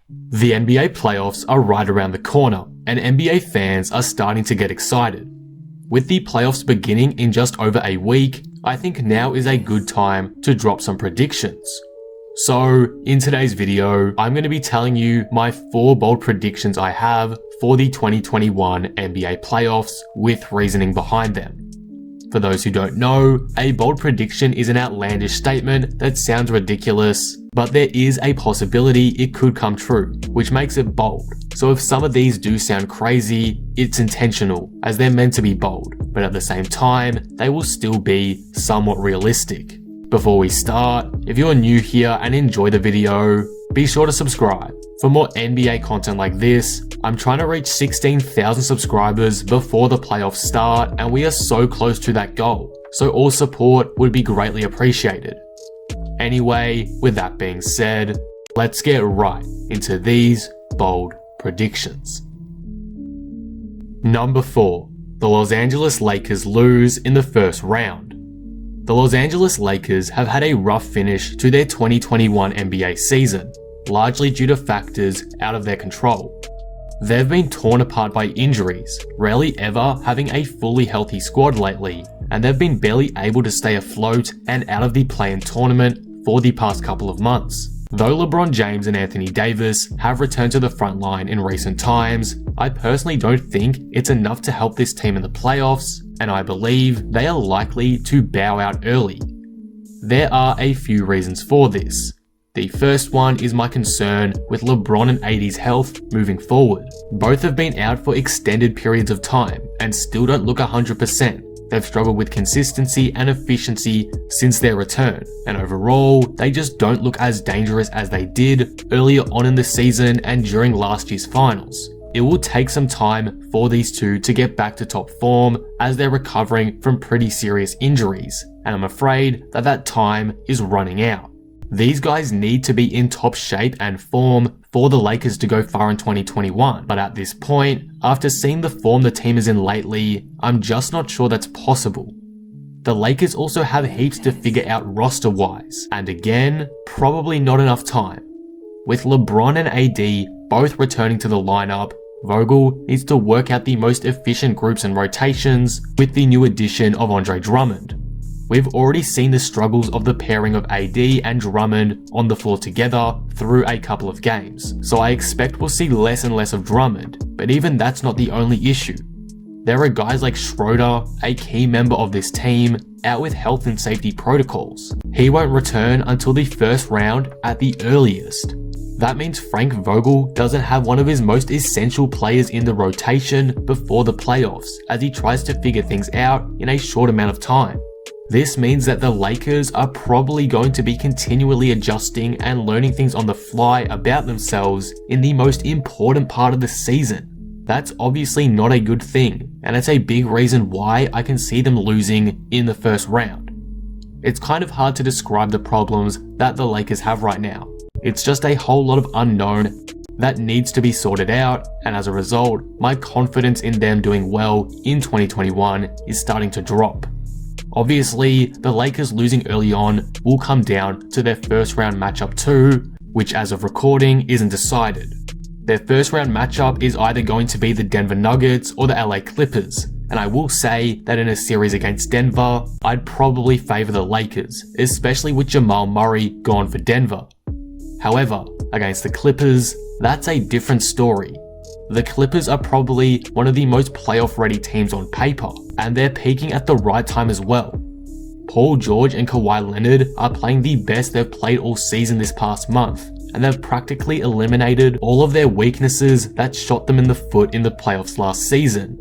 The NBA playoffs are right around the corner, and NBA fans are starting to get excited. With the playoffs beginning in just over a week, I think now is a good time to drop some predictions. So, in today's video, I'm going to be telling you my 4 bold predictions I have for the 2021 NBA playoffs with reasoning behind them. For those who don't know, a bold prediction is an outlandish statement that sounds ridiculous, but there is a possibility it could come true, which makes it bold. So if some of these do sound crazy, it's intentional, as they're meant to be bold, but at the same time, they will still be somewhat realistic. Before we start, if you're new here and enjoy the video, be sure to subscribe. For more NBA content like this, I'm trying to reach 16,000 subscribers before the playoffs start, and we are so close to that goal, so all support would be greatly appreciated. Anyway, with that being said, let's get right into these bold predictions. Number 4. The Los Angeles Lakers lose in the first round. The Los Angeles Lakers have had a rough finish to their 2021 NBA season, largely due to factors out of their control. They've been torn apart by injuries, rarely ever having a fully healthy squad lately, and they've been barely able to stay afloat and out of the play-in tournament for the past couple of months. Though LeBron James and Anthony Davis have returned to the front line in recent times, I personally don't think it's enough to help this team in the playoffs, and I believe they are likely to bow out early. There are a few reasons for this. The first one is my concern with LeBron and AD's health moving forward. Both have been out for extended periods of time and still don't look 100%. They've struggled with consistency and efficiency since their return, and overall, they just don't look as dangerous as they did earlier on in the season and during last year's finals. It will take some time for these two to get back to top form as they're recovering from pretty serious injuries, and I'm afraid that time is running out. These guys need to be in top shape and form for the Lakers to go far in 2021, but at this point, after seeing the form the team is in lately, I'm just not sure that's possible. The Lakers also have heaps to figure out roster-wise, and again, probably not enough time. With LeBron and AD both returning to the lineup, Vogel needs to work out the most efficient groups and rotations with the new addition of Andre Drummond. We've already seen the struggles of the pairing of AD and Drummond on the floor together through a couple of games, so I expect we'll see less and less of Drummond, but even that's not the only issue. There are guys like Schroeder, a key member of this team, out with health and safety protocols. He won't return until the first round at the earliest. That means Frank Vogel doesn't have one of his most essential players in the rotation before the playoffs, as he tries to figure things out in a short amount of time. This means that the Lakers are probably going to be continually adjusting and learning things on the fly about themselves in the most important part of the season. That's obviously not a good thing, and it's a big reason why I can see them losing in the first round. It's kind of hard to describe the problems that the Lakers have right now. It's just a whole lot of unknown that needs to be sorted out, and as a result, my confidence in them doing well in 2021 is starting to drop. Obviously, the Lakers losing early on will come down to their first round matchup too, which as of recording isn't decided. Their first round matchup is either going to be the Denver Nuggets or the LA Clippers, and I will say that in a series against Denver, I'd probably favor the Lakers, especially with Jamal Murray gone for Denver. However, against the Clippers, that's a different story. The Clippers are probably one of the most playoff-ready teams on paper, and they're peaking at the right time as well. Paul George and Kawhi Leonard are playing the best they've played all season this past month, and they've practically eliminated all of their weaknesses that shot them in the foot in the playoffs last season.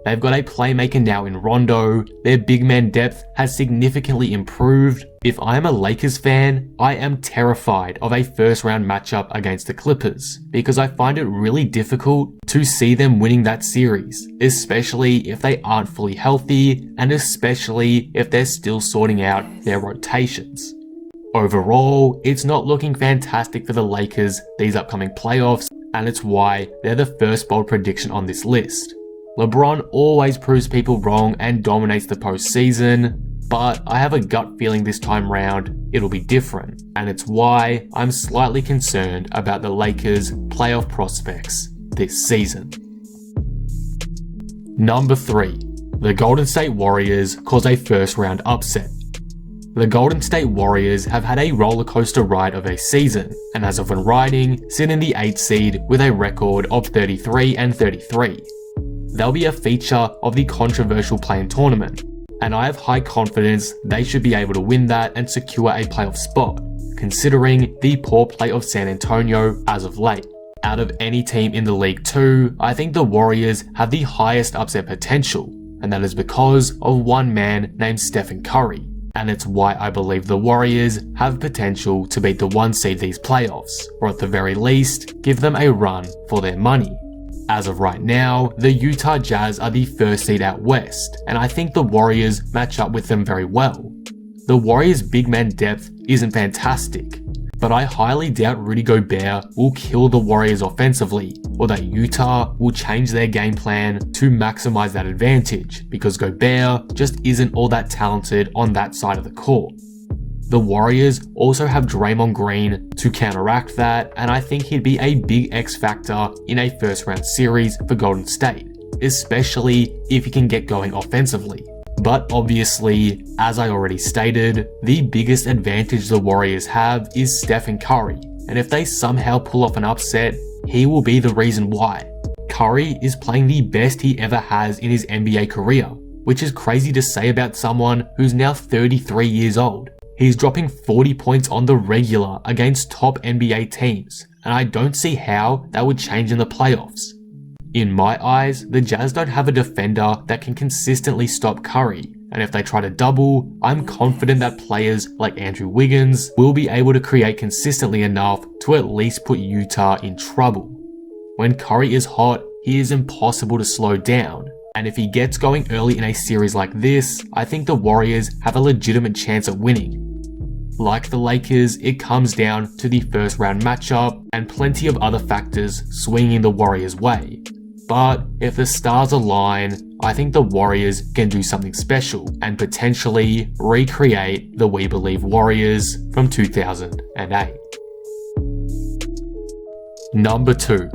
They've got a playmaker now in Rondo, their big man depth has significantly improved. If I am a Lakers fan, I am terrified of a first round matchup against the Clippers, because I find it really difficult to see them winning that series, especially if they aren't fully healthy, and especially if they're still sorting out their rotations. Overall, it's not looking fantastic for the Lakers these upcoming playoffs, and it's why they're the first bold prediction on this list. LeBron always proves people wrong and dominates the postseason, but I have a gut feeling this time round it'll be different, and it's why I'm slightly concerned about the Lakers' playoff prospects this season. Number 3. The Golden State Warriors cause a first round upset. The Golden State Warriors have had a rollercoaster ride of a season, and as of when writing, sit in the 8th seed with a record of 33-33. They'll be a feature of the controversial play-in tournament, and I have high confidence they should be able to win that and secure a playoff spot, considering the poor play of San Antonio as of late. Out of any team in the league too, I think the Warriors have the highest upset potential, and that is because of one man named Stephen Curry. And it's why I believe the Warriors have potential to beat the 1 seed these playoffs, or at the very least, give them a run for their money. As of right now, the Utah Jazz are the 1st seed out west, and I think the Warriors match up with them very well. The Warriors' big man depth isn't fantastic, but I highly doubt Rudy Gobert will kill the Warriors offensively, or that Utah will change their game plan to maximize that advantage, because Gobert just isn't all that talented on that side of the court. The Warriors also have Draymond Green to counteract that, and I think he'd be a big X factor in a first round series for Golden State, especially if he can get going offensively. But obviously, as I already stated, the biggest advantage the Warriors have is Stephen Curry, and if they somehow pull off an upset, he will be the reason why. Curry is playing the best he ever has in his NBA career, which is crazy to say about someone who's now 33 years old. He's dropping 40 points on the regular against top NBA teams, and I don't see how that would change in the playoffs. In my eyes, the Jazz don't have a defender that can consistently stop Curry, and if they try to double, I'm confident that players like Andrew Wiggins will be able to create consistently enough to at least put Utah in trouble. When Curry is hot, he is impossible to slow down, and if he gets going early in a series like this, I think the Warriors have a legitimate chance at winning. Like the Lakers, it comes down to the first round matchup and plenty of other factors swinging the Warriors' way. But if the stars align, I think the Warriors can do something special and potentially recreate the We Believe Warriors from 2008. Number 2.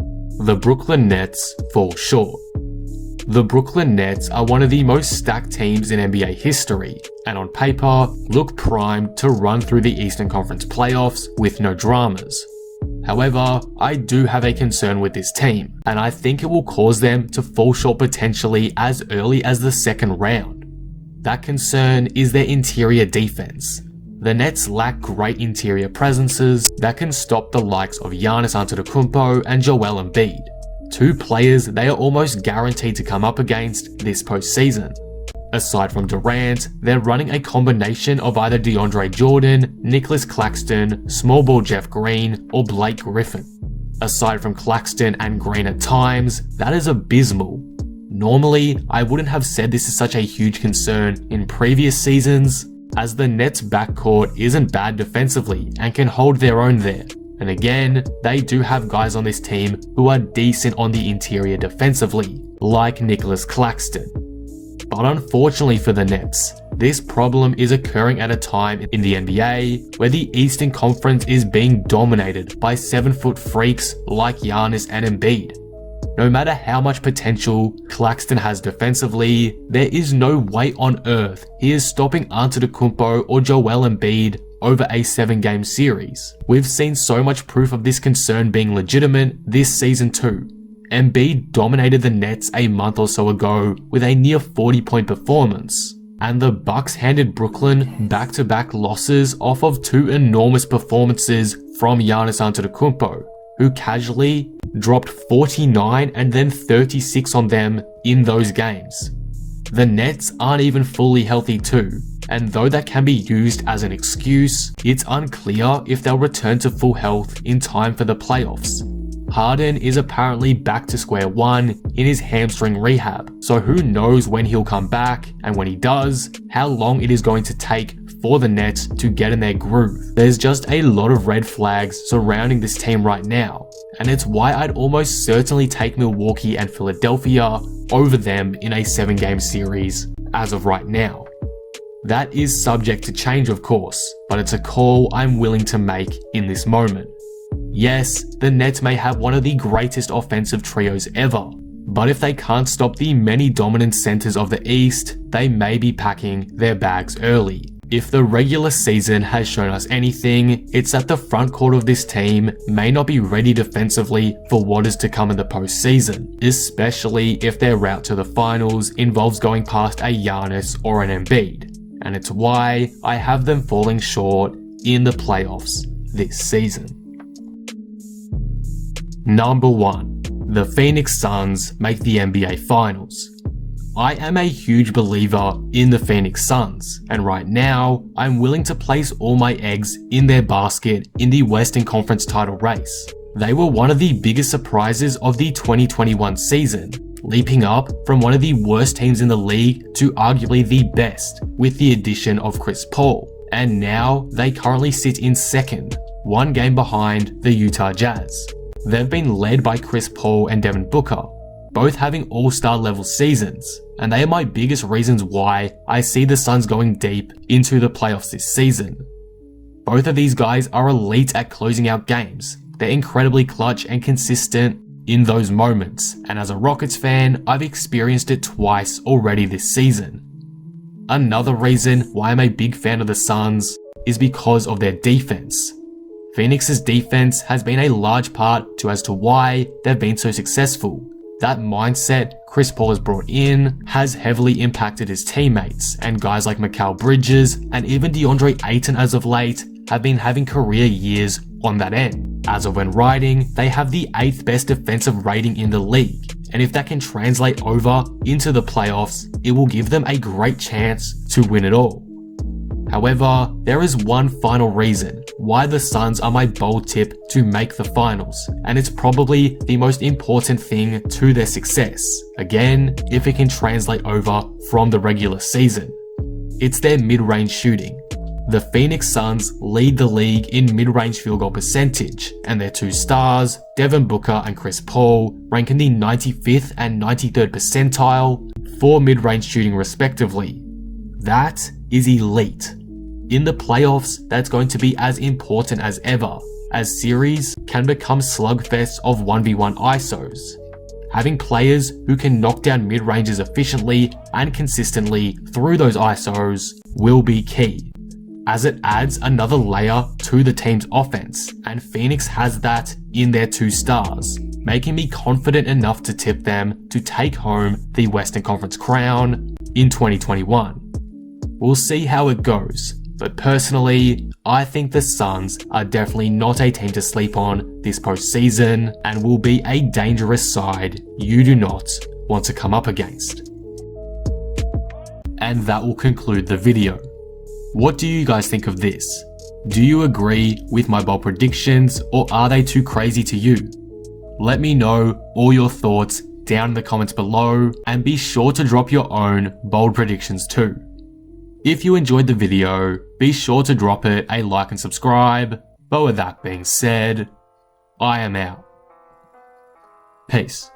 The Brooklyn Nets fall short. The Brooklyn Nets are one of the most stacked teams in NBA history, and on paper, look primed to run through the Eastern Conference playoffs with no dramas. However, I do have a concern with this team, and I think it will cause them to fall short potentially as early as the 2nd round. That concern is their interior defense. The Nets lack great interior presences that can stop the likes of Giannis Antetokounmpo and Joel Embiid, 2 players they are almost guaranteed to come up against this postseason. Aside from Durant, they're running a combination of either DeAndre Jordan, Nicholas Claxton, small ball Jeff Green, or Blake Griffin. Aside from Claxton and Green at times, that is abysmal. Normally, I wouldn't have said this is such a huge concern in previous seasons, as the Nets' backcourt isn't bad defensively and can hold their own there. And again, they do have guys on this team who are decent on the interior defensively, like Nicholas Claxton. But unfortunately for the Nets, this problem is occurring at a time in the NBA where the Eastern Conference is being dominated by 7-foot freaks like Giannis and Embiid. No matter how much potential Claxton has defensively, there is no way on earth he is stopping Antetokounmpo or Joel Embiid over a 7-game series. We've seen so much proof of this concern being legitimate this season too. Embiid dominated the Nets a month or so ago with a near 40-point performance, and the Bucks handed Brooklyn back-to-back losses off of 2 enormous performances from Giannis Antetokounmpo, who casually dropped 49 and then 36 on them in those games. The Nets aren't even fully healthy too, and though that can be used as an excuse, it's unclear if they'll return to full health in time for the playoffs. Harden is apparently back to square one in his hamstring rehab, so who knows when he'll come back, and when he does, how long it is going to take for the Nets to get in their groove. There's just a lot of red flags surrounding this team right now, and it's why I'd almost certainly take Milwaukee and Philadelphia over them in a 7-game series as of right now. That is subject to change, of course, but it's a call I'm willing to make in this moment. Yes, the Nets may have one of the greatest offensive trios ever, but if they can't stop the many dominant centers of the East, they may be packing their bags early. If the regular season has shown us anything, it's that the front court of this team may not be ready defensively for what is to come in the postseason, especially if their route to the finals involves going past a Giannis or an Embiid, and it's why I have them falling short in the playoffs this season. Number 1. The Phoenix Suns make the NBA Finals. I am a huge believer in the Phoenix Suns, and right now, I'm willing to place all my eggs in their basket in the Western Conference title race. They were one of the biggest surprises of the 2021 season, leaping up from one of the worst teams in the league to arguably the best with the addition of Chris Paul, and now they currently sit in second, one game behind the Utah Jazz. They've been led by Chris Paul and Devin Booker, both having all-star level seasons, and they are my biggest reasons why I see the Suns going deep into the playoffs this season. Both of these guys are elite at closing out games. They're incredibly clutch and consistent in those moments, and as a Rockets fan, I've experienced it twice already this season. Another reason why I'm a big fan of the Suns is because of their defense. Phoenix's defense has been a large part as to why they've been so successful. That mindset Chris Paul has brought in has heavily impacted his teammates, and guys like Mikal Bridges and even DeAndre Ayton as of late have been having career years on that end. As of when writing, they have the 8th best defensive rating in the league, and if that can translate over into the playoffs, it will give them a great chance to win it all. However, there is one final reason why the Suns are my bold tip to make the finals, and it's probably the most important thing to their success. Again, if it can translate over from the regular season. It's their mid-range shooting. The Phoenix Suns lead the league in mid-range field goal percentage, and their two stars, Devin Booker and Chris Paul, rank in the 95th and 93rd percentile for mid-range shooting respectively. That is elite. In the playoffs, that's going to be as important as ever, as series can become slugfests of 1v1 ISOs. Having players who can knock down mid-ranges efficiently and consistently through those ISOs will be key, as it adds another layer to the team's offense, and Phoenix has that in their two stars, making me confident enough to tip them to take home the Western Conference crown in 2021. We'll see how it goes, but personally, I think the Suns are definitely not a team to sleep on this postseason and will be a dangerous side you do not want to come up against. And that will conclude the video. What do you guys think of this? Do you agree with my bold predictions, or are they too crazy to you? Let me know all your thoughts down in the comments below, and be sure to drop your own bold predictions too. If you enjoyed the video, be sure to drop it a like and subscribe, but with that being said, I am out. Peace.